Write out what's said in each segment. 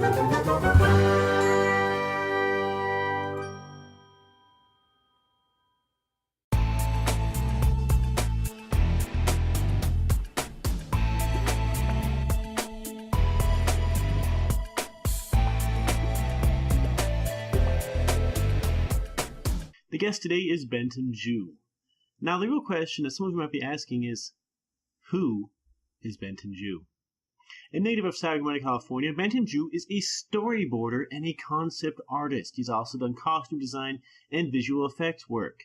The guest today is Benton Jew. Now, the real question that some of you might be asking is, who is Benton Jew? A native of Sacramento, California, Benton Jew is a storyboarder and a concept artist. He's also done costume design and visual effects work.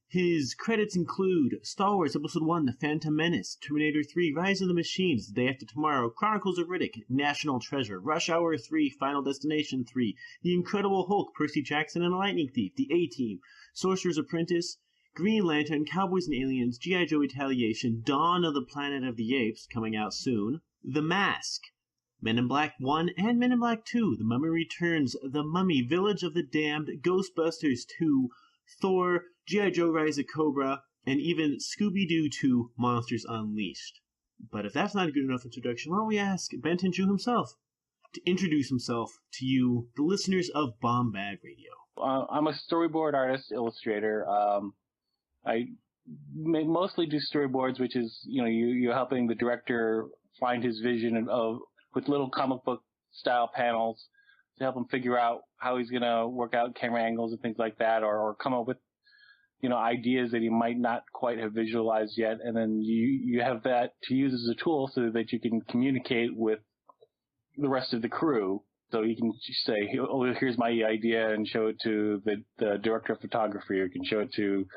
His credits include Star Wars Episode 1, The Phantom Menace, Terminator 3, Rise of the Machines, The Day After Tomorrow, Chronicles of Riddick, National Treasure, Rush Hour 3, Final Destination 3, The Incredible Hulk, Percy Jackson and the Lightning Thief, The A-Team, Sorcerer's Apprentice, Green Lantern, Cowboys and Aliens, G.I. Joe Retaliation, Dawn of the Planet of the Apes, coming out soon, The Mask, Men in Black 1 and Men in Black 2, The Mummy Returns, The Mummy, Village of the Damned, Ghostbusters 2, Thor, G.I. Joe Rise of Cobra, and even Scooby-Doo 2, Monsters Unleashed. But if that's not a good enough introduction, why don't we ask Benton Jew himself to introduce himself to you, the listeners of Bombad Radio. I'm a storyboard artist, illustrator. I mostly do storyboards, which is, you're helping the director find his vision with little comic book style panels to help him figure out how he's going to work out camera angles and things like that, or come up with, ideas that he might not quite have visualized yet. And then you have that to use as a tool so that you can communicate with the rest of the crew. So you can say, oh, here's my idea, and show it to the director of photography, or you can show it to,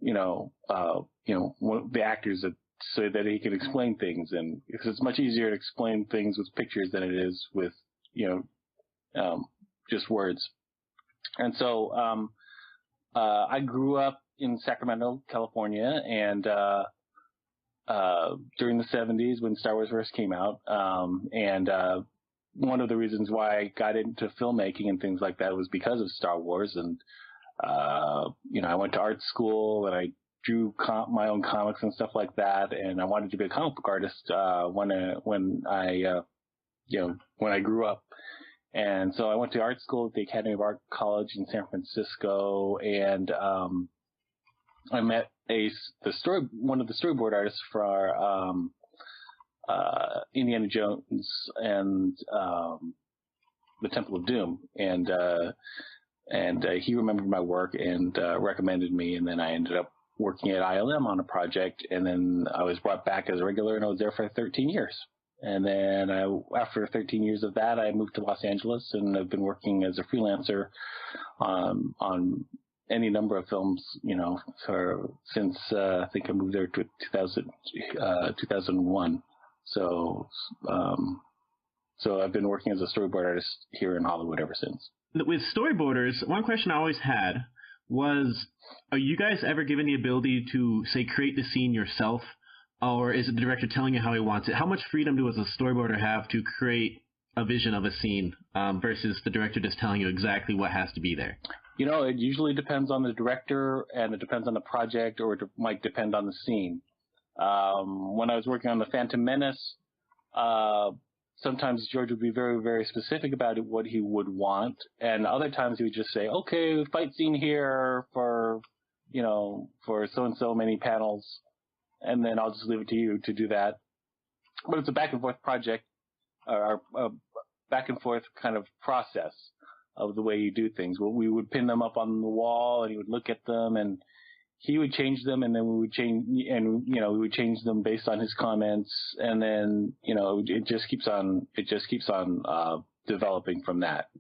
the actors so that he can explain things. And because it's much easier to explain things with pictures than it is with, just words. And so, I grew up in Sacramento, California, and, during the 70s when Star Wars first came out, one of the reasons why I got into filmmaking and things like that was because of Star Wars. And, I went to art school and I drew my own comics and stuff like that. And I wanted to be a comic book artist, when I grew up. And so I went to art school at the Academy of Art College in San Francisco. And, I met one of the storyboard artists for, Indiana Jones and the Temple of Doom, and he remembered my work and recommended me, and then I ended up working at ILM on a project, and then I was brought back as a regular, and I was there for 13 years. And then after 13 years of that, I moved to Los Angeles, and I've been working as a freelancer on any number of films, since I think I moved there to 2001. So I've been working as a storyboard artist here in Hollywood ever since. With storyboarders, one question I always had was, are you guys ever given the ability to, say, create the scene yourself? Or is it the director telling you how he wants it? How much freedom does a storyboarder have to create a vision of a scene versus the director just telling you exactly what has to be there? It usually depends on the director, and it depends on the project, or it might depend on the scene. When I was working on The Phantom Menace, sometimes George would be very, very specific about what he would want, and other times he would just say, okay, fight scene here for so-and-so many panels, and then I'll just leave it to you to do that. But it's a back-and-forth project, or a back-and-forth kind of process of the way you do things. Well, we would pin them up on the wall, and he would look at them, and he would change them, and then we would change them based on his comments, and then it just keeps on developing from that.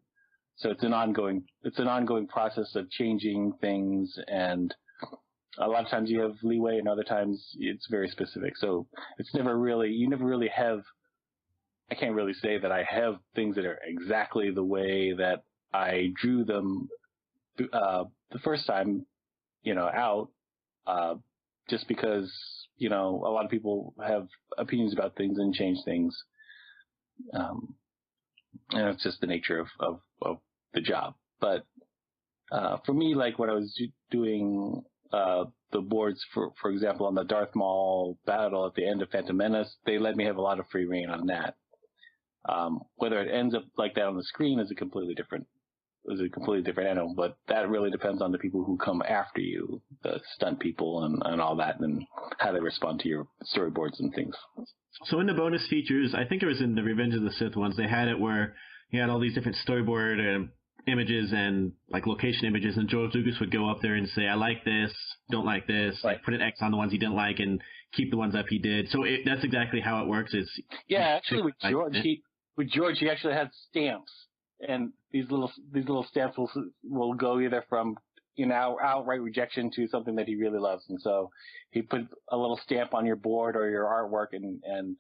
So it's an ongoing process of changing things, and a lot of times you have leeway, and other times it's very specific. So you never really have. I can't really say that I have things that are exactly the way that I drew them the first time, out, just because, a lot of people have opinions about things and change things. And it's just the nature of the job. But, for me, like when I was doing, the boards, for example, on the Darth Maul battle at the end of Phantom Menace, they let me have a lot of free reign on that. Whether it ends up like that on the screen is a completely different animal, but that really depends on the people who come after you, the stunt people and all that, and how they respond to your storyboards and things. So in the bonus features, I think it was in the Revenge of the Sith ones, they had it where you had all these different storyboard images and like location images, and George Lucas would go up there and say, I like this, don't like this, right. Like put an X on the ones he didn't like and keep the ones up he did. So that's exactly how it works. Actually with George, he actually had stamps, and these little stamps will go either from outright rejection to something that he really loves, and so he put a little stamp on your board or your artwork, and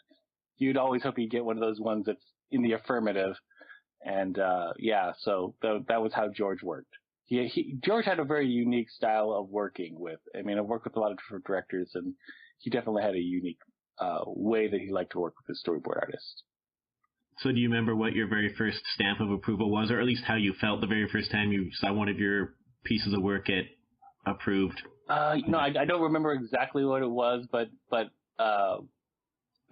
you'd always hope you get one of those ones that's in the affirmative. And so that was how George worked. George had a very unique style of working with. I mean, I've worked with a lot of different directors, and he definitely had a unique way that he liked to work with his storyboard artists. So do you remember what your very first stamp of approval was, or at least how you felt the very first time you saw one of your pieces of work get approved? I don't remember exactly what it was, but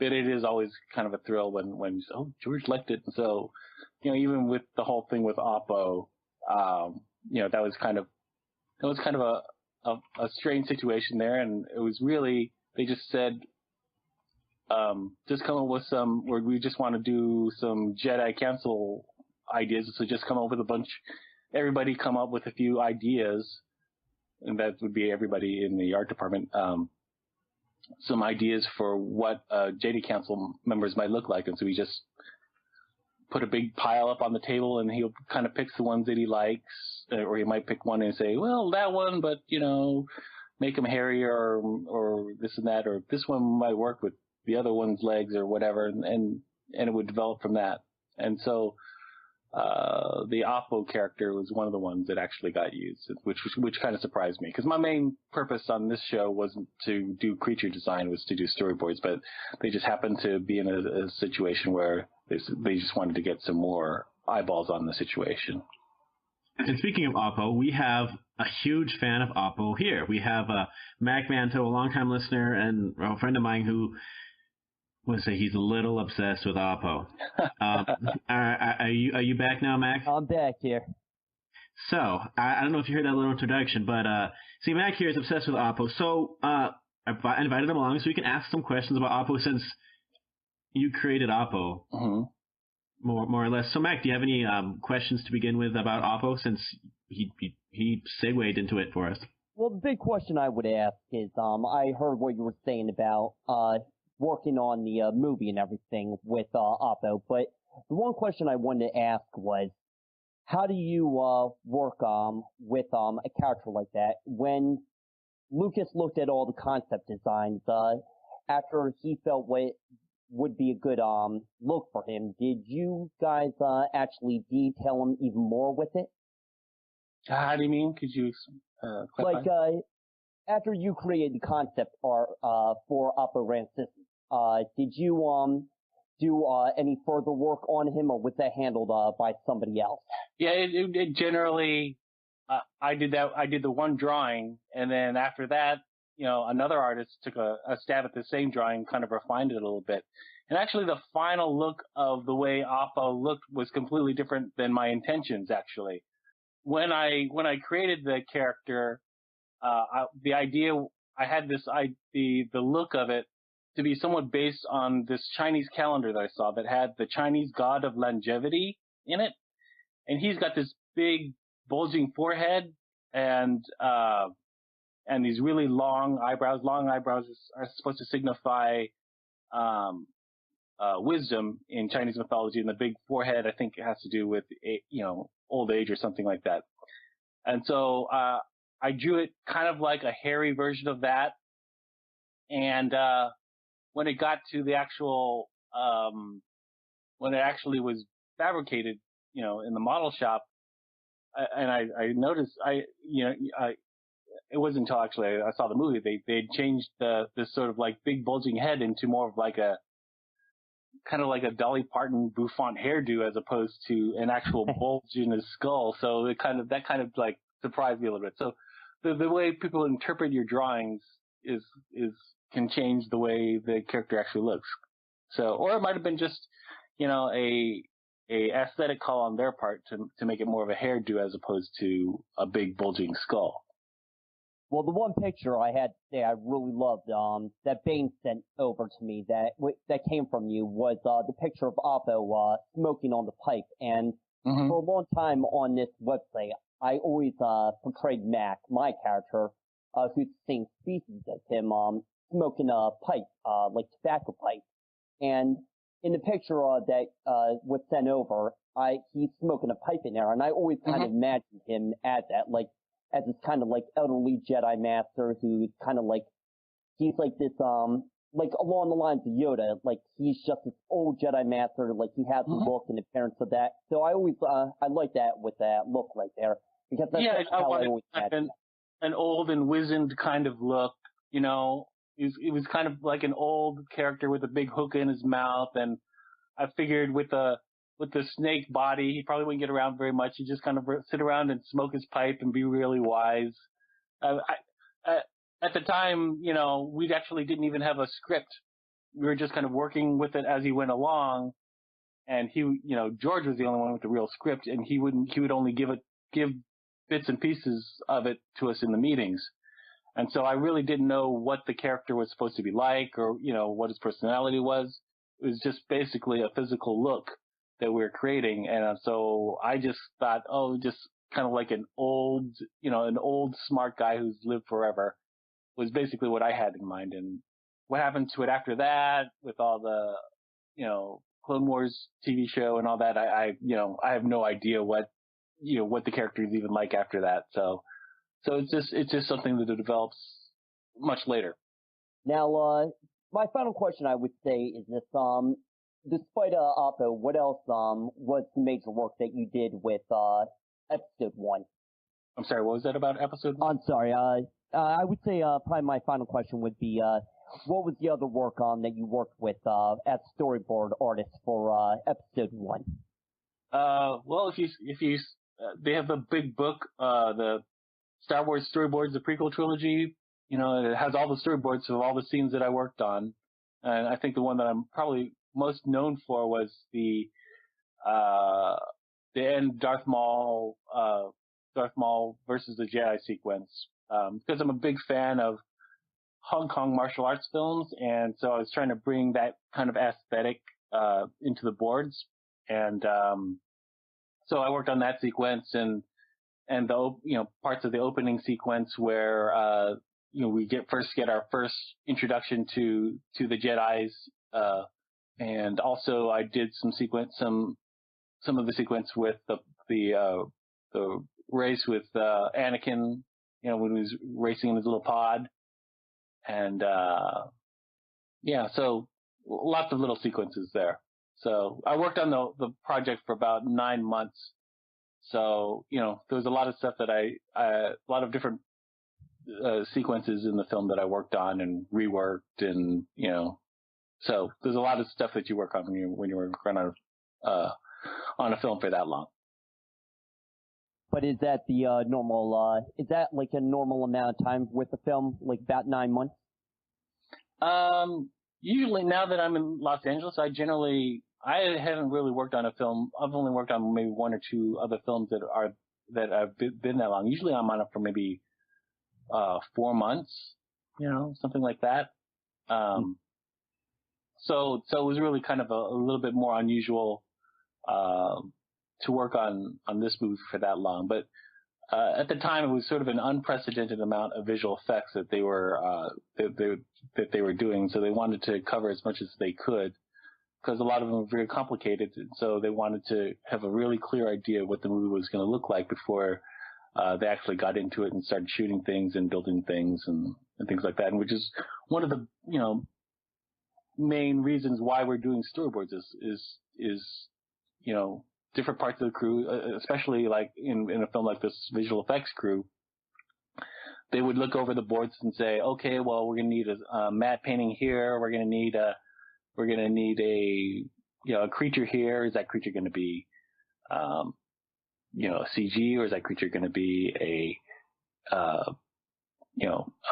it is always kind of a thrill when George liked it. And so, even with the whole thing with Oppo, that was kind of a strange situation there, and it was really, they just said, just come up with some, where we just want to do some Jedi Council ideas, so just come up with everybody come up with a few ideas, and that would be everybody in the art department, some ideas for what Jedi Council members might look like, and so we just put a big pile up on the table, and he'll kind of pick the ones that he likes, or he might pick one and say, well, that one, but, make him hairier or this and that, or this one might work with the other one's legs or whatever, and it would develop from that. And so the Oppo character was one of the ones that actually got used, which kind of surprised me, because my main purpose on this show wasn't to do creature design, was to do storyboards, but they just happened to be in a situation where they just wanted to get some more eyeballs on the situation. And speaking of Oppo, we have a huge fan of Oppo here. We have Mac Manto, a longtime listener and a friend of mine who would say he's a little obsessed with Oppo. Are you back now, Mac? I'm back here. So, I don't know if you heard that little introduction, but see, Mac here is obsessed with Oppo. So, I invited him along so we can ask some questions about Oppo, since you created Oppo, more or less. So, Mac, do you have any questions to begin with about Oppo, since he segued into it for us? Well, the big question I would ask is, I heard what you were saying about working on the movie and everything with Oppo, but the one question I wanted to ask was, how do you work with a character like that? When Lucas looked at all the concept designs, after he felt what would be a good look for him, did you guys actually detail him even more with it? How do you mean? Could you clarify? Like, after you created the concept art for Oppo Ran Systems, did you do any further work on him, or was that handled by somebody else? Yeah, it generally, I did that. I did the one drawing, and then after that, another artist took a stab at the same drawing, kind of refined it a little bit. And actually, the final look of the way Oppo looked was completely different than my intentions, actually. When I created the character, the idea, I had the look of it to be somewhat based on this Chinese calendar that I saw that had the Chinese god of longevity in it. And he's got this big bulging forehead and these really long eyebrows. Long eyebrows are supposed to signify wisdom in Chinese mythology, and the big forehead, I think, it has to do with old age or something like that. And so I drew it kind of like a hairy version of that. And when it got to the actual, when it actually was fabricated, in the model shop, I noticed, it wasn't until actually I saw the movie, they'd changed this sort of like big bulging head into more of like a, kind of like a Dolly Parton bouffant hairdo, as opposed to an actual bulge in his skull. So that kind of like surprised me a little bit. So the way people interpret your drawings can change the way the character actually looks. So, or it might have been just, a aesthetic call on their part to make it more of a hairdo as opposed to a big bulging skull. Well, the one picture I had today I really loved, that Bane sent over to me that came from you was the picture of Oppo smoking on the pipe. And for a long time on this website, I always portrayed Mac, my character, who's the same species as him, smoking a pipe, like tobacco pipe. And in the picture that was sent over, he's smoking a pipe in there, and I always kind of imagined him as that, like as this kind of like elderly Jedi Master who's kind of like he's like this like along the lines of Yoda, like he's just this old Jedi Master, like he has the look and appearance of that. So I always I like that with that look right there because that's how I always imagined an old and wizened kind of look, It was kind of like an old character with a big hook in his mouth, and I figured with the snake body, he probably wouldn't get around very much. He'd just kind of sit around and smoke his pipe and be really wise. At the time, we actually didn't even have a script. We were just kind of working with it as he went along, and George was the only one with the real script, and he would only give bits and pieces of it to us in the meetings. And so I really didn't know what the character was supposed to be like or, what his personality was. It was just basically a physical look that we were creating. And so I just thought, just kind of like an old smart guy who's lived forever was basically what I had in mind. And what happened to it after that with all the, Clone Wars TV show and all that, I have no idea what the character is even like after that. So it's just something that develops much later. Now, my final question I would say is this, despite Oppo, what else was the major work that you did with episode 1? I'm sorry, what was that about episode 1? I'm sorry, I would say probably my final question would be, what was the other work that you worked with as storyboard artist for episode 1? Well, if you they have the big book, the Star Wars Storyboards, the prequel trilogy. It has all the storyboards of all the scenes that I worked on. And I think the one that I'm probably most known for was the end Darth Maul versus the Jedi sequence. Because I'm a big fan of Hong Kong martial arts films, and so I was trying to bring that kind of aesthetic into the boards. And so I worked on that sequence and the parts of the opening sequence where we get our first introduction to the Jedis, and also I did some of the sequence with the race with Anakin, when he was racing in his little pod, and so lots of little sequences there. So I worked on the project for about 9 months. So, there was a lot of stuff that a lot of different sequences in the film that I worked on and reworked, and, so there's a lot of stuff that you work on when you're working on a film for that long. But is that the normal, is that like a normal amount of time with the film, like about 9 months? Usually now that I'm in Los Angeles, I haven't really worked on a film. I've only worked on maybe 1 or 2 other films that have been that long. Usually I'm on it for maybe 4 months, something like that. So it was really kind of a little bit more unusual to work on this movie for that long. But at the time, it was sort of an unprecedented amount of visual effects that they were doing. So they wanted to cover as much as they could, because a lot of them were very complicated, and so they wanted to have a really clear idea of what the movie was going to look like before they actually got into it and started shooting things and building things and things like that. And which is one of the main reasons why we're doing storyboards is different parts of the crew, especially like in a film like this, visual effects crew. They would look over the boards and say, okay, well, we're going to need a matte painting here. We're going to need a creature here. Is that creature going to be, a CG, or is that creature going to be a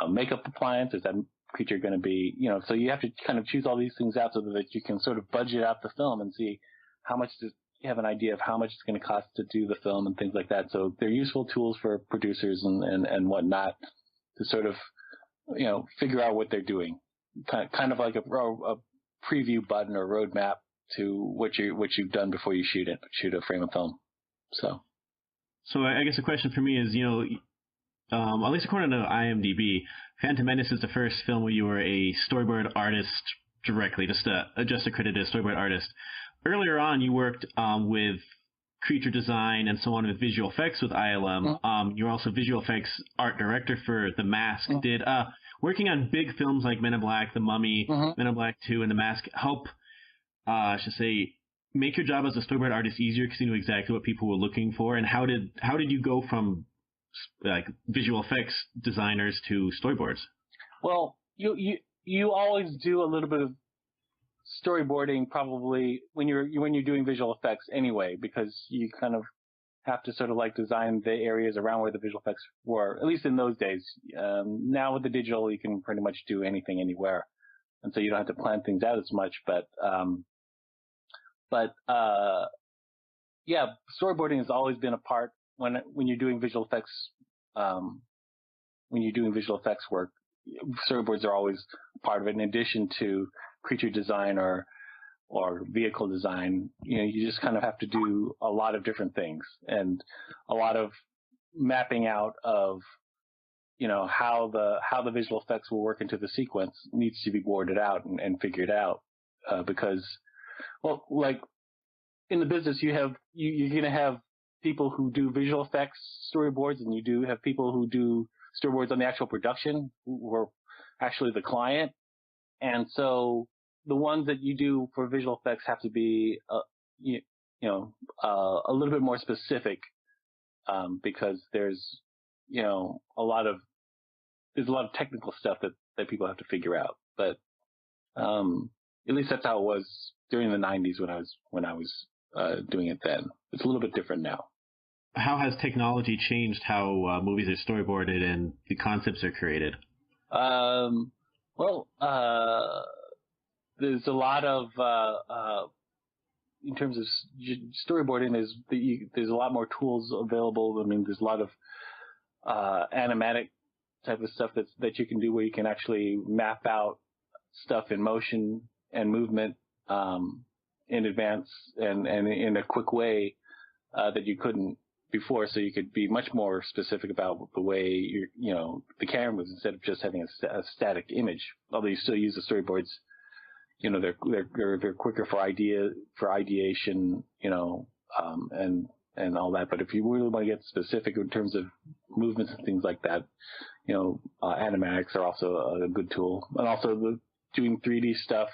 makeup appliance? Is that creature going to be, so you have to kind of choose all these things out so that you can sort of budget out the film and see how much does you have an idea of how much it's going to cost to do the film and things like that. So they're useful tools for producers and whatnot to sort of, figure out what they're doing. Kind of like a preview button or roadmap to what you've done before you shoot a frame of film. So I guess the question for me is, at least according to IMDb, Phantom Menace is the first film where you were a storyboard artist directly, just accredited storyboard artist. Earlier on, you worked with creature design and so on with visual effects with ILM. Mm-hmm. You're also visual effects art director for The Mask. Mm-hmm. Did working on big films like Men in Black, The Mummy, mm-hmm. Men in Black 2, and The Mask help, make your job as a storyboard artist easier because you knew exactly what people were looking for? And how did you go from like visual effects designers to storyboards? Well, you always do a little bit of storyboarding probably when you're doing visual effects anyway, because you kind of have to sort of like design the areas around where the visual effects were, at least in those days. Now with the digital, you can pretty much do anything anywhere, and so you don't have to plan things out as much. But storyboarding has always been a part when you're doing visual effects. When you're doing visual effects work, storyboards are always part of it. In addition to creature design or vehicle design, you just kind of have to do a lot of different things and a lot of mapping out of, how the visual effects will work into the sequence needs to be boarded out and figured out, because, well, like in the business, you're going to have people who do visual effects storyboards, and you do have people who do storyboards on the actual production, who are actually the client. And so the ones that you do for visual effects have to be, a little bit more specific, because there's a lot of technical stuff that people have to figure out. But at least that's how it was during the 90s when I was doing it then. It's a little bit different now. How has technology changed how movies are storyboarded and the concepts are created? There's a lot of, in terms of storyboarding, there's a lot more tools available. I mean, there's a lot of animatic type of stuff that you can do where you can actually map out stuff in motion and movement in advance and in a quick way that you couldn't before. So you could be much more specific about the way the camera moves instead of just having a static image. Although you still use the storyboards, they're quicker for ideation, and all that. But if you really want to get specific in terms of movements and things like that, animatics are also a good tool. And also doing 3D stuff.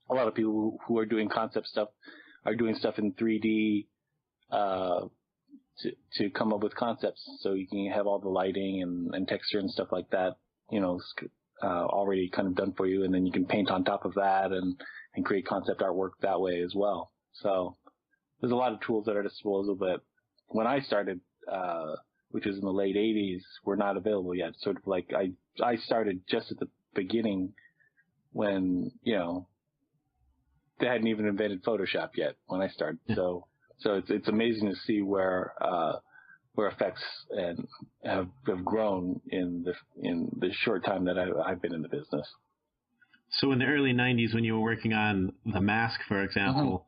A lot of people who are doing concept stuff are doing stuff in 3D to come up with concepts. So you can have all the lighting and texture and stuff like that, already kind of done for you, and then you can paint on top of that and create concept artwork that way as well. So there's a lot of tools at our disposal that when I started, which was in the late 80s, were not available yet. Sort of like I started just at the beginning when, they hadn't even invented Photoshop yet when I started. So it's amazing to see where effects have grown in the short time that I've been in the business. So in the early 90s, when you were working on The Mask, for example,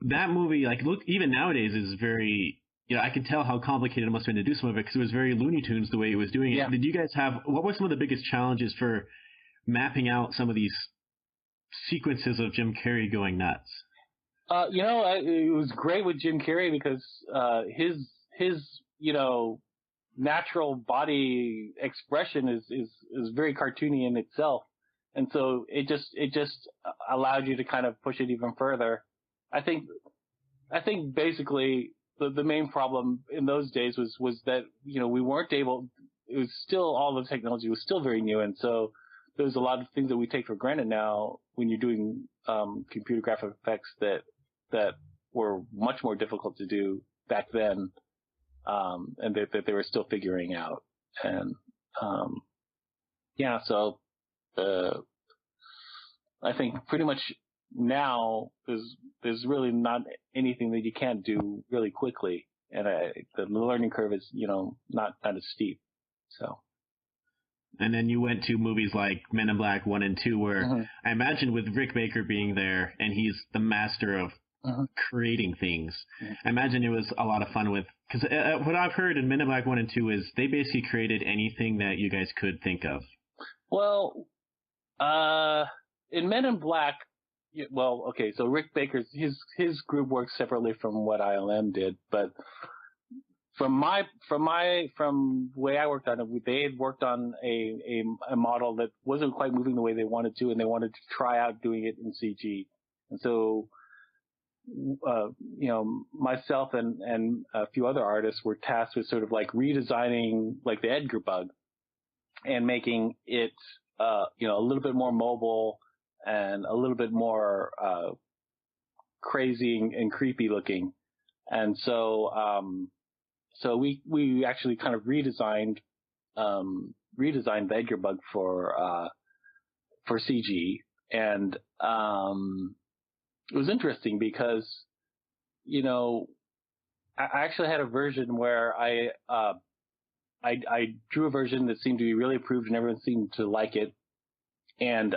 that movie, even nowadays is very, I can tell how complicated it must have been to do some of it because it was very Looney Tunes the way it was doing it. Yeah. Did you guys what were some of the biggest challenges for mapping out some of these sequences of Jim Carrey going nuts? It was great with Jim Carrey because his natural body expression is very cartoony in itself, and so it just allowed you to kind of push it even further. I think basically the main problem in those days was that we weren't able. It was still, all the technology was still very new, and so there's a lot of things that we take for granted now when you're doing computer graphic effects that were much more difficult to do back then, and that they were still figuring out. And so I think pretty much now there's really not anything that you can't do really quickly, and the learning curve is not as steep. So. And then you went to movies like Men in Black 1 and 2, where I imagine with Rick Baker being there, and he's the master of creating things. I imagine it was a lot of fun because what I've heard in Men in Black 1 and 2 is they basically created anything that you guys could think of. Well, in Men in Black, so Rick Baker's his group works separately from what ILM did, but from the way I worked on it, they had worked on a model that wasn't quite moving the way they wanted to, and they wanted to try out doing it in CG. And so, myself and a few other artists were tasked with sort of like redesigning like the Edgar bug and making it, a little bit more mobile and a little bit more crazy and creepy looking. And so we actually kind of redesigned the Edgar bug for CG, and it was interesting because I actually had a version where I drew a version that seemed to be really approved and everyone seemed to like it, and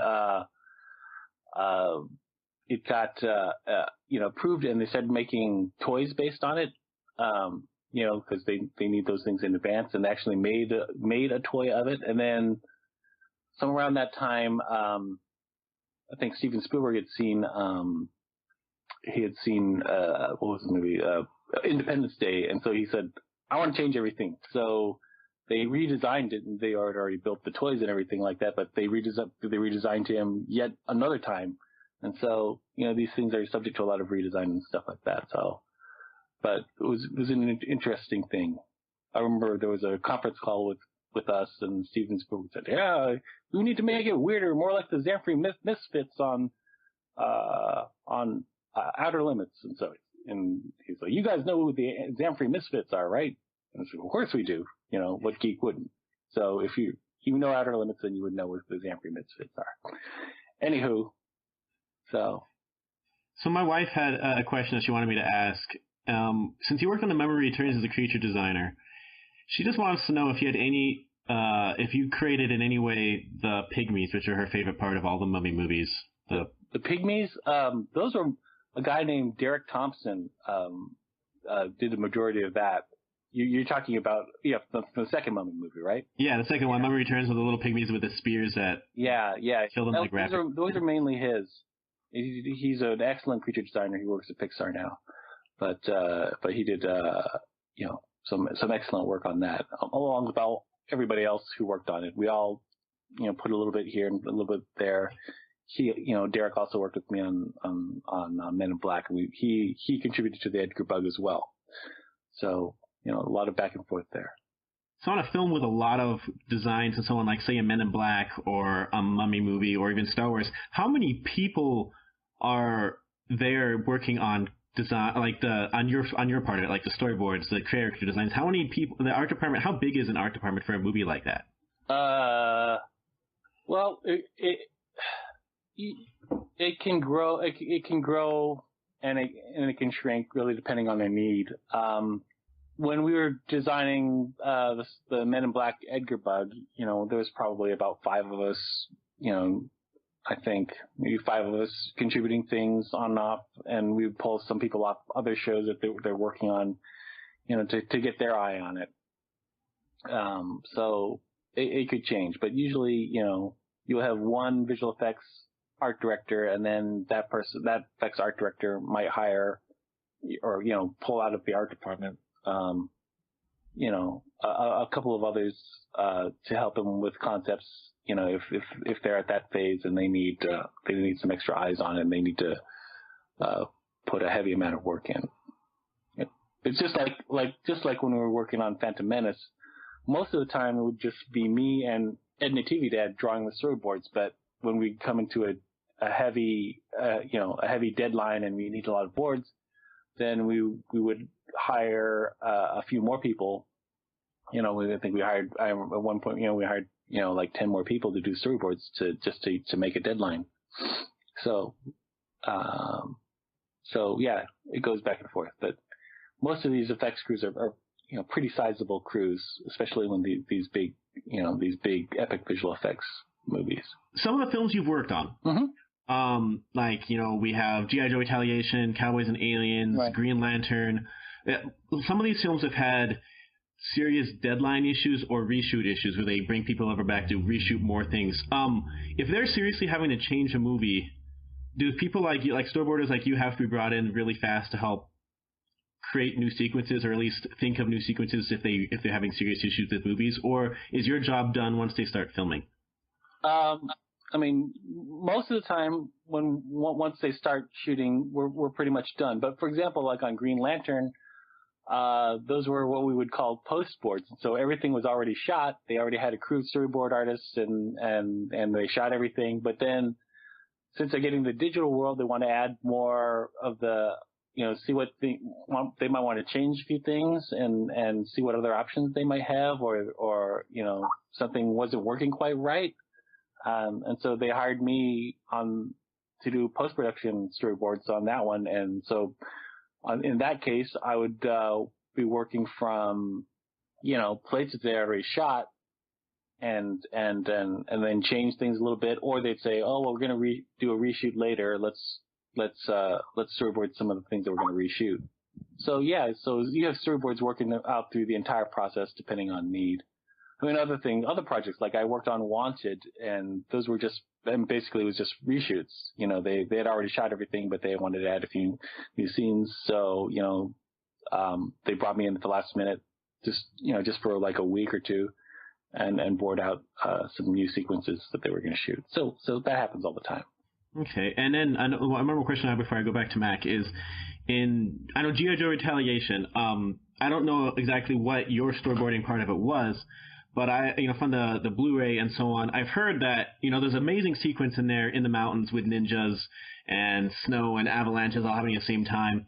it got approved, and they started making toys based on it. Because they need those things in advance, and they actually made a toy of it. And then somewhere around that time, I think Steven Spielberg had seen what was the movie? Independence Day, and so he said, "I want to change everything." So they redesigned it, and they had already built the toys and everything like that. But they redesigned him yet another time, and so these things are subject to a lot of redesign and stuff like that. So. But it was an interesting thing. I remember there was a conference call with us, and Steven Spielberg said, "Yeah, we need to make it weirder, more like the Zamfir Misfits on Outer Limits." And he's like, "You guys know who the Zamfir Misfits are, right?" And I said, "Of course we do. What geek wouldn't?" So if you know Outer Limits, then you would know what the Zamfir Misfits are. Anywho, so my wife had a question that she wanted me to ask. Since you worked on The Memory Returns as a creature designer, she just wants to know if you had if you created in any way the pygmies, which are her favorite part of all the Mummy movies. The pygmies, those were a guy named Derek Thompson did the majority of that. You're talking about the second Mummy movie, right? Yeah, the second one, Mummy Returns, with the little pygmies with the spears that kill them like rabbits. Those are mainly his. He's an excellent creature designer. He works at Pixar now. But he did some excellent work on that, along with everybody else who worked on it. We all put a little bit here and a little bit there. Derek also worked with me on Men in Black, and he contributed to the Edgar bug as well. So a lot of back and forth there. So on a film with a lot of designs and so on, like say a Men in Black or a Mummy movie or even Star Wars, how many people are there working on design, like on your part of it, like the storyboards, the character designs? How many people, the art department, how big is an art department for a movie like that? Well, it can grow, and it can shrink really depending on their need. When we were designing the Men in Black Edgar bug, there was probably about 5 of us, I think maybe 5 of us contributing things on and off, and we would pull some people off other shows that they're working on, to get their eye on it. So it could change, but usually, you'll have one visual effects art director, and then that effects art director might hire or, pull out of the art department, a couple of others, to help them with concepts. If they're at that phase and they need some extra eyes on it, and they need to put a heavy amount of work in. It's just like when we were working on Phantom Menace, most of the time it would just be me and Ed Nativi Dad drawing the storyboards. But when we come into a heavy deadline and we need a lot of boards, then we would hire a few more people. At one point, we hired like 10 more people to do storyboards to make a deadline. So, So yeah, it goes back and forth. But most of these effects crews are pretty sizable crews, especially when these big epic visual effects movies. Some of the films you've worked on. Mm-hmm. We have G.I. Joe Retaliation, Cowboys and Aliens, Right. Green Lantern. Some of these films have had serious deadline issues or reshoot issues where they bring people over back to reshoot more things. If they're seriously having to change a movie, do people like you, like storyboarders like you, have to be brought in really fast to help create new sequences, or at least think of new sequences if they're having serious issues with movies, or is your job done once they start filming? I mean, most of the time once they start shooting, we're pretty much done. But for example, like on Green Lantern, those were what we would call post boards. So everything was already shot. They already had a crew of storyboard artists and they shot everything. But then since they're getting the digital world, they want to add more of the, see what they might want to change a few things and see what other options they might have, or something wasn't working quite right. And so they hired me to do post-production storyboards on that one. And so in that case, I would be working from, places that they already shot and then change things a little bit. Or they'd say, oh, well, we're going to do a reshoot later. Let's storyboard some of the things that we're going to reshoot. So yeah, so you have storyboards working out through the entire process depending on need. I mean, other projects, like I worked on Wanted, and those were basically it was just reshoots. They had already shot everything, but they wanted to add a few new scenes. So, they brought me in at the last minute, just for like a week or two and board out, some new sequences that they were going to shoot. So that happens all the time. Okay. And then I remember a question I have before I go back to Mac is I know G.I. Joe Retaliation. I don't know exactly what your storyboarding part of it was, but from the Blu-ray and so on, I've heard that, there's an amazing sequence in there in the mountains with ninjas and snow and avalanches all happening at the same time.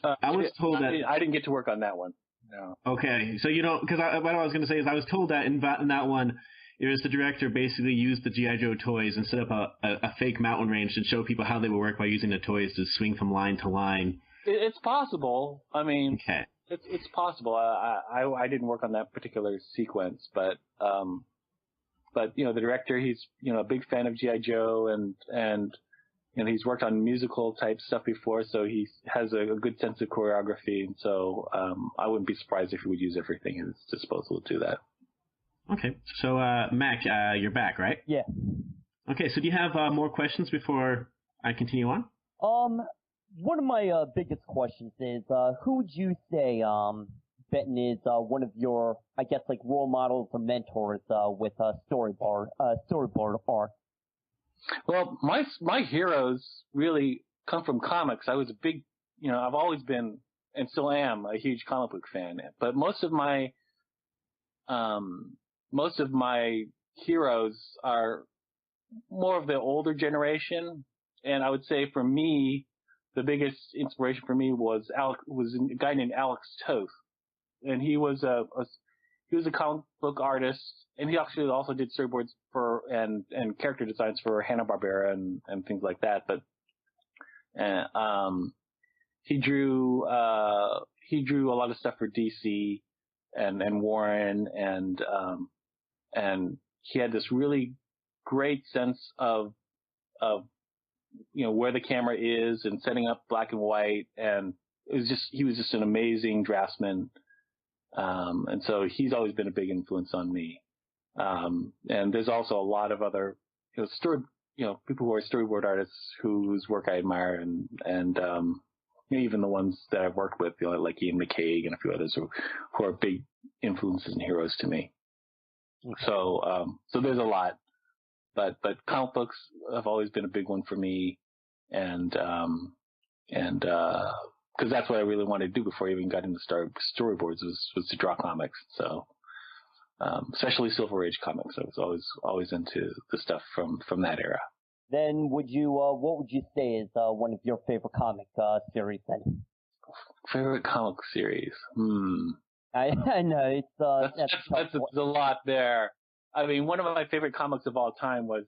I was told that I didn't get to work on that one. No. Okay, so because what I was going to say is I was told that in that one, it was the director basically used the G.I. Joe toys and set up a fake mountain range and show people how they would work by using the toys to swing from line to line. It's possible. I mean, okay. It's possible. I didn't work on that particular sequence, but the director, he's a big fan of G.I. Joe and he's worked on musical type stuff before, so he has a good sense of choreography, and so I wouldn't be surprised if he would use everything at his disposal to do that. Okay, so Mac, you're back, right? Yeah. Okay, so do you have more questions before I continue on? One of my biggest questions is, who would you say, Benton, is one of your, I guess, like role models or mentors with storyboard art? Well, my heroes really come from comics. I was a big, I've always been and still am a huge comic book fan. But most of my heroes are more of the older generation, and I would say for me, the biggest inspiration for me was a guy named Alex Toth, and he was a comic book artist, and he actually also did storyboards for and character designs for Hanna-Barbera and things like that. But he drew a lot of stuff for DC and Warren, and he had this really great sense of where the camera is and setting up black and white, and he was just an amazing draftsman. And so he's always been a big influence on me. And there's also a lot of other, people who are storyboard artists whose work I admire, and even the ones that I've worked with, like Ian McCaig and a few others who are big influences and heroes to me. So there's a lot, but comic books have always been a big one for me, and because that's what I really wanted to do before I even got into storyboards was to draw comics. So, especially Silver Age comics, I was always into the stuff from that era. Then what would you say is one of your favorite comic series then? Favorite comic series? I know it's that's a lot there. I mean, one of my favorite comics of all time was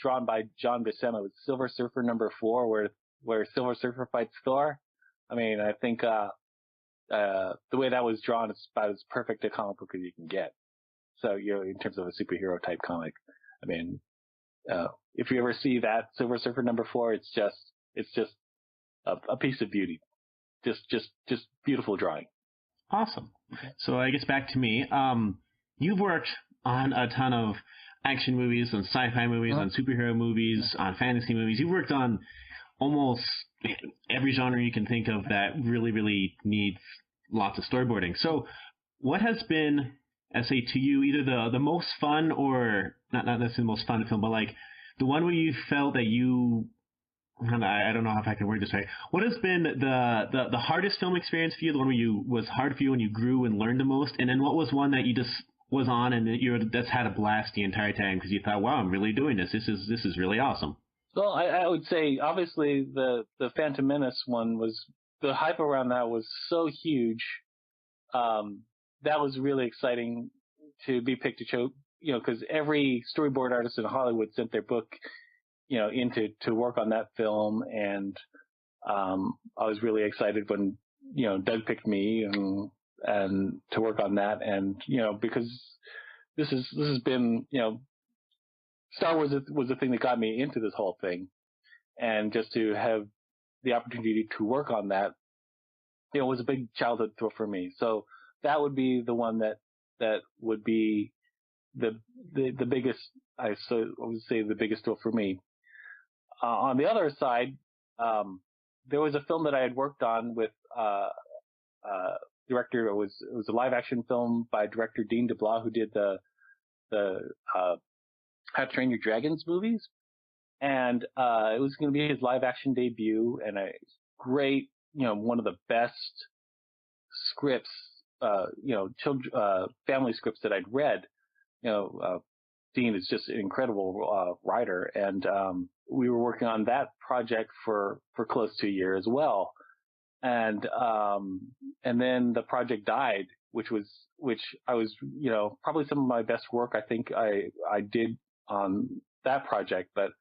drawn by John Buscema. It was Silver Surfer #4, where Silver Surfer fights Thor. I mean, I think the way that was drawn is about as perfect a comic book as you can get. So, in terms of a superhero type comic, I mean, if you ever see that Silver Surfer #4, it's just a piece of beauty. Just beautiful drawing. Awesome. So I guess back to me. You've worked on a ton of action movies, on sci-fi movies, on superhero movies, on fantasy movies. You've worked on almost every genre you can think of that really, really needs lots of storyboarding. So what has been, I say to you, either the most fun or not necessarily the most fun film, but like the one where you felt that you, I don't know if I can word this right. What has been the hardest film experience for you? The one where was hard for you and you grew and learned the most? And then what was one that you just was on and that's had a blast the entire time because you thought, wow, I'm really doing this. This is really awesome. Well, I would say obviously the Phantom Menace one was, the hype around that was so huge. That was really exciting to be picked to show, because every storyboard artist in Hollywood sent their book, to work on that film. And, I was really excited when, Doug picked me and to work on that. And, because this has been, Star Wars was the thing that got me into this whole thing. And just to have the opportunity to work on that, was a big childhood thrill for me. So that would be the one that would be the biggest, I would say the biggest thrill for me. On the other side, there was a film that I had worked on with director. It was a live action film by director Dean DeBlois, who did the How to Train Your Dragons movies, and it was going to be his live action debut, and a great, one of the best scripts, family scripts that I'd read. Dean is just an incredible writer, and we were working on that project for close to a year as well. And then the project died, which I was, probably some of my best work I think I did on that project, but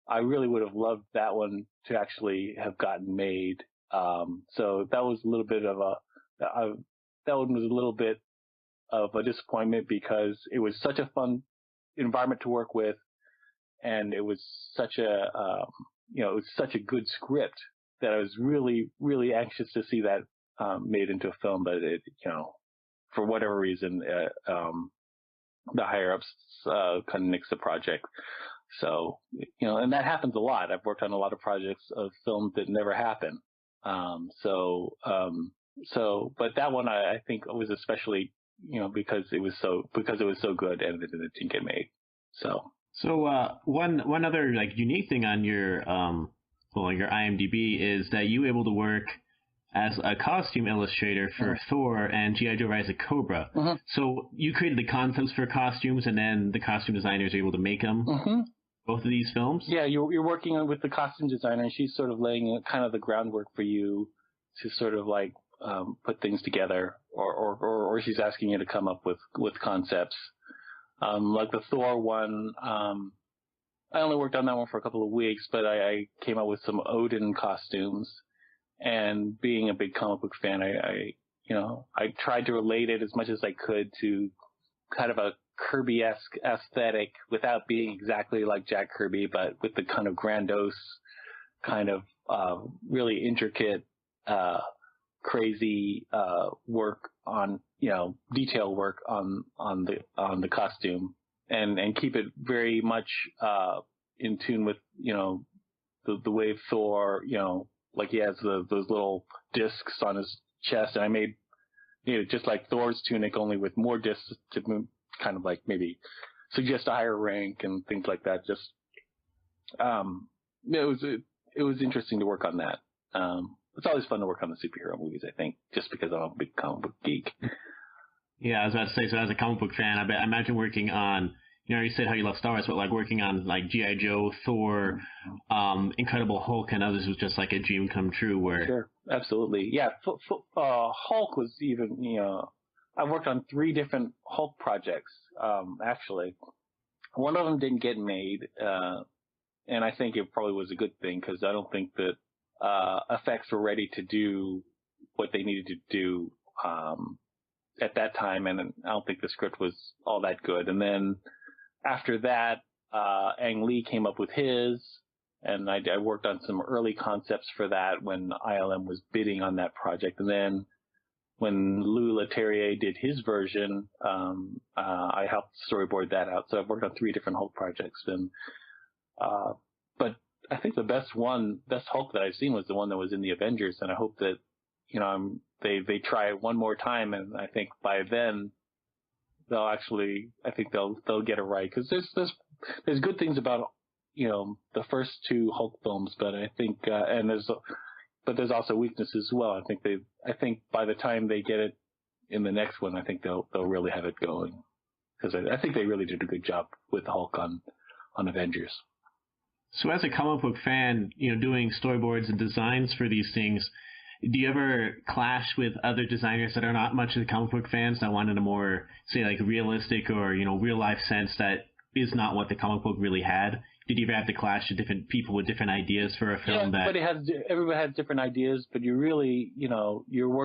I really would have loved that one to actually have gotten made. So that was a little bit of that one was a little bit of a disappointment because it was such a fun environment to work with, and it was such a it was such a good script that I was really, really anxious to see that made into a film, but it, for whatever reason, the higher ups kind of nixed the project. So, and that happens a lot. I've worked on a lot of projects of films that never happen. But that one I think was especially, because it was so good and it didn't get made. So one other like unique thing on your your IMDb is that you were able to work as a costume illustrator for Thor and G.I. Joe Rise of Cobra. So you created the concepts for costumes, and then the costume designers are able to make them. Both of these films. Yeah, you're working with the costume designer, and she's sort of laying kind of the groundwork for you to sort of like put things together, or she's asking you to come up with concepts. Like the Thor one, I only worked on that one for a couple of weeks, but I came up with some Odin costumes. And being a big comic book fan, I tried to relate it as much as I could to kind of a Kirby-esque aesthetic without being exactly like Jack Kirby, but with the kind of grandiose, kind of really intricate, crazy work on, detail work on the costume, and keep it very much in tune with the way Thor, like he has those little discs on his chest, and I made just like Thor's tunic, only with more discs to kind of like maybe suggest a higher rank and things like that. Just it was interesting to work on that. It's always fun to work on the superhero movies, I think, just because I'm a big comic book geek. Yeah, I was about to say, so as a comic book fan, I imagine working on, you said how you love Star Wars, but like working on like G.I. Joe, Thor, Incredible Hulk, and others was just like a dream come true. Where sure, absolutely, yeah. Hulk was even, I've worked on 3 different Hulk projects, actually. One of them didn't get made, and I think it probably was a good thing because I don't think that effects were ready to do what they needed to do at that time, and I don't think the script was all that good. And then after that, Ang Lee came up with his, and I worked on some early concepts for that when ILM was bidding on that project. And then when Lou Leterrier did his version, I helped storyboard that out. So I've worked on 3 different Hulk projects. And but I think the best Hulk that I've seen was the one that was in the Avengers, and I hope that they try it one more time, and I think by then they'll get it right, because there's good things about the first 2 Hulk films, but I think but there's also weaknesses as well. I think by the time they get it in the next one, I think they'll really have it going, because I think they really did a good job with Hulk on Avengers. So as a comic book fan, doing storyboards and designs for these things, do you ever clash with other designers that are not much of the comic book fans that wanted a more, say, like realistic or, real life sense that is not what the comic book really had? Did you ever have to clash with different people with different ideas for a film? Everybody has different ideas, but you really, you're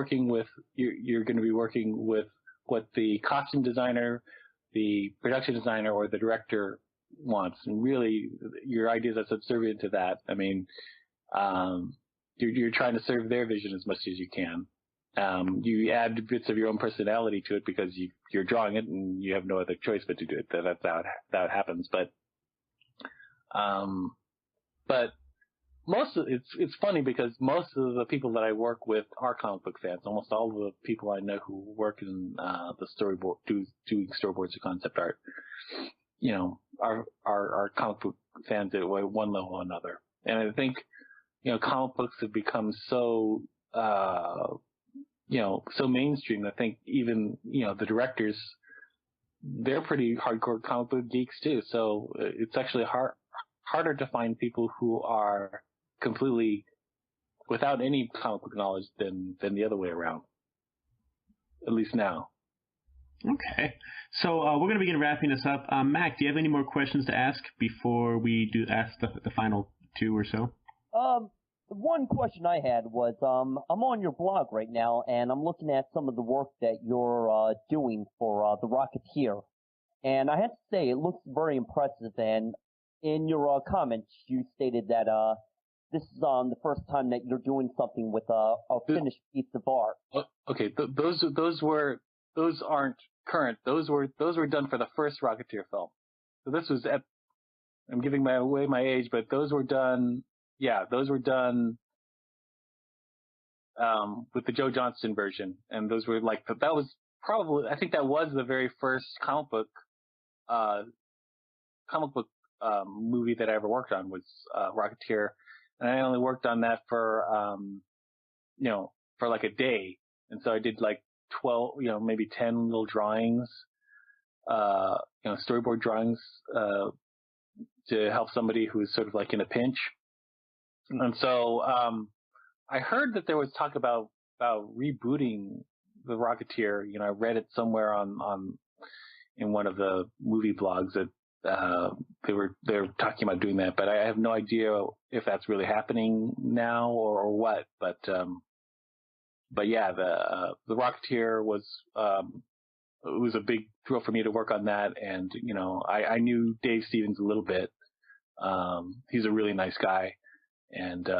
going to be working with what the costume designer, the production designer, or the director wants, and really your ideas are subservient to that. I mean, you're trying to serve their vision as much as you can. You add bits of your own personality to it because you're drawing it and you have no other choice but to do it. That's how it happens. But it's funny because most of the people that I work with are comic book fans. Almost all of the people I know who work in the storyboard, doing storyboards or concept art, are comic book fans at one level or another. And I think, comic books have become so, so mainstream. I think even, the directors, they're pretty hardcore comic book geeks too. So it's actually harder to find people who are completely without any comic book knowledge than the other way around. At least now. Okay. So we're going to begin wrapping this up. Mac, do you have any more questions to ask before we ask the final 2 or so? One question I had was, I'm on your blog right now, and I'm looking at some of the work that you're doing for The Rocketeer. And I have to say, it looks very impressive, and in your comments, you stated that this is the first time that you're doing something with a finished piece of art. Okay, those aren't current. Those were done for the first Rocketeer film. So this was I'm giving away my age, but those were done. Yeah, those were done with the Joe Johnston version, and those were that was probably, I think that was the very first comic book movie that I ever worked on was Rocketeer, and I only worked on that for for like a day, and so I did 12, maybe 10 little drawings, storyboard drawings to help somebody who's sort of in a pinch. And so I heard that there was talk about rebooting the Rocketeer. I read it somewhere in one of the movie blogs that they're talking about doing that, but I have no idea if that's really happening now or what. But yeah, the Rocketeer was it was a big thrill for me to work on that, and I knew Dave Stevens a little bit. He's a really nice guy. And it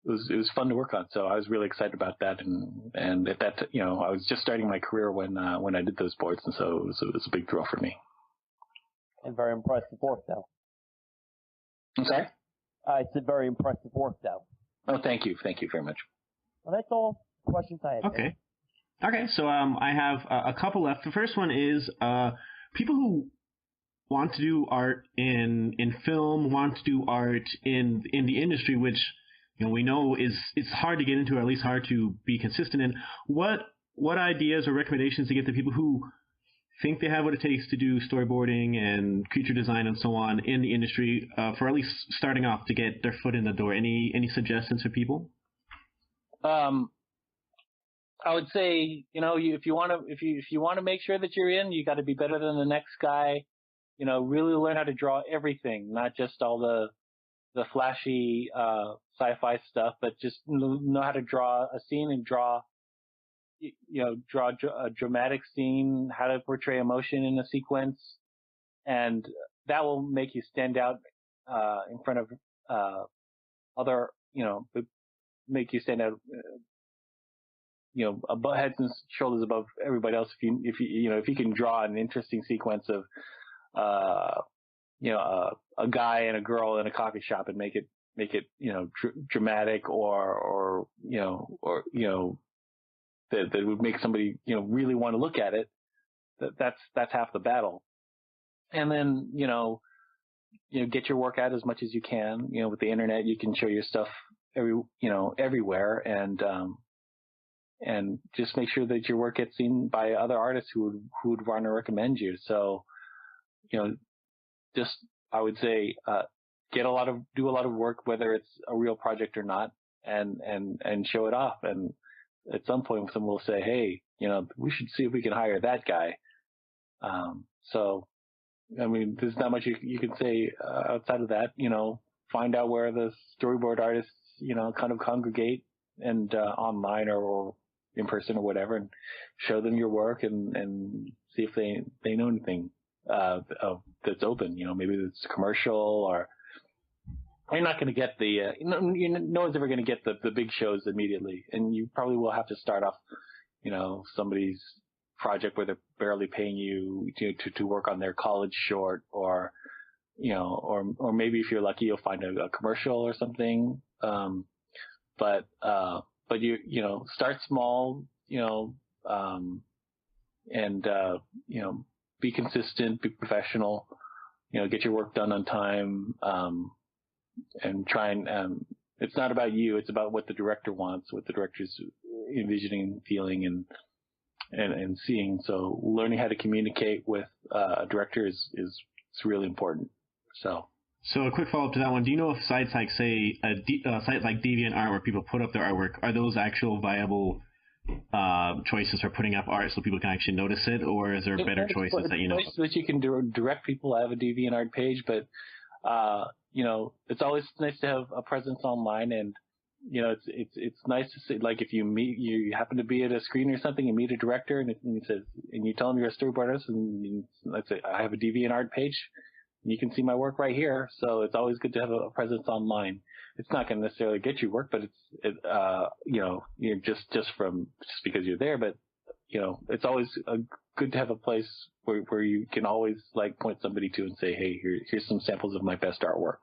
was fun to work on, so I was really excited about that. And at that, I was just starting my career when I did those boards, and so it was a big thrill for me. And very impressive work, though. I'm sorry? It's a very impressive work, though. Oh, thank you very much. Well, that's all questions I have. Okay. So I have a couple left. The first one is people who want to do art in film, want to do art in the industry, which we know it's hard to get into, or at least hard to be consistent in. What ideas or recommendations to get to people who think they have what it takes to do storyboarding and creature design and so on in the industry, for at least starting off to get their foot in the door? Any suggestions for people? I I would say, if you want to make sure that you're in, you got to be better than the next guy. Really learn how to draw everything, not just all the flashy sci-fi stuff, but just know how to draw a scene and draw a dramatic scene, how to portray emotion in a sequence, and that will make you stand out in front of other, make you stand out, heads and shoulders above everybody else. If you can draw an interesting sequence of a guy and a girl in a coffee shop and make it dramatic or that would make somebody really want to look at it. That's half the battle. And then get your work out as much as you can. With the internet, you can show your stuff everywhere, and just make sure that your work gets seen by other artists who would want to recommend you. So, just, I would say, do a lot of work, whether it's a real project or not, and show it off. And at some point, someone will say, hey, we should see if we can hire that guy. So, I mean, there's not much you can say outside of that. Find out where the storyboard artists, kind of congregate, and online or in person or whatever, and show them your work and see if they know anything that's open. Maybe it's commercial, or you're not going to get no one's ever going to get the big shows immediately, and you probably will have to start off, somebody's project where they're barely paying you to work on their college short, or or maybe if you're lucky you'll find a commercial or something. But you start small, and be consistent, be professional, get your work done on time, and try and it's not about you, it's about what the director wants, what the director's envisioning, feeling, and seeing. So learning how to communicate with a director is really important. So a quick follow-up to that one. Do you know if sites like, say, sites like Deviantart, where people put up their artwork, are those actual viable choices for putting up art so people can actually notice it, or is there better choices that you know? That you can direct people. I have a DeviantArt page, but it's always nice to have a presence online, and it's nice to see, like, if you happen to be at a screen or something, you meet a director, and he says, and you tell him you're a storyboard artist, and let's say I have a DeviantArt page. You can see my work right here, so it's always good to have a presence online. It's not going to necessarily get you work, but you're just because you're there. But it's always good to have a place where you can always point somebody to and say, hey, here's some samples of my best artwork.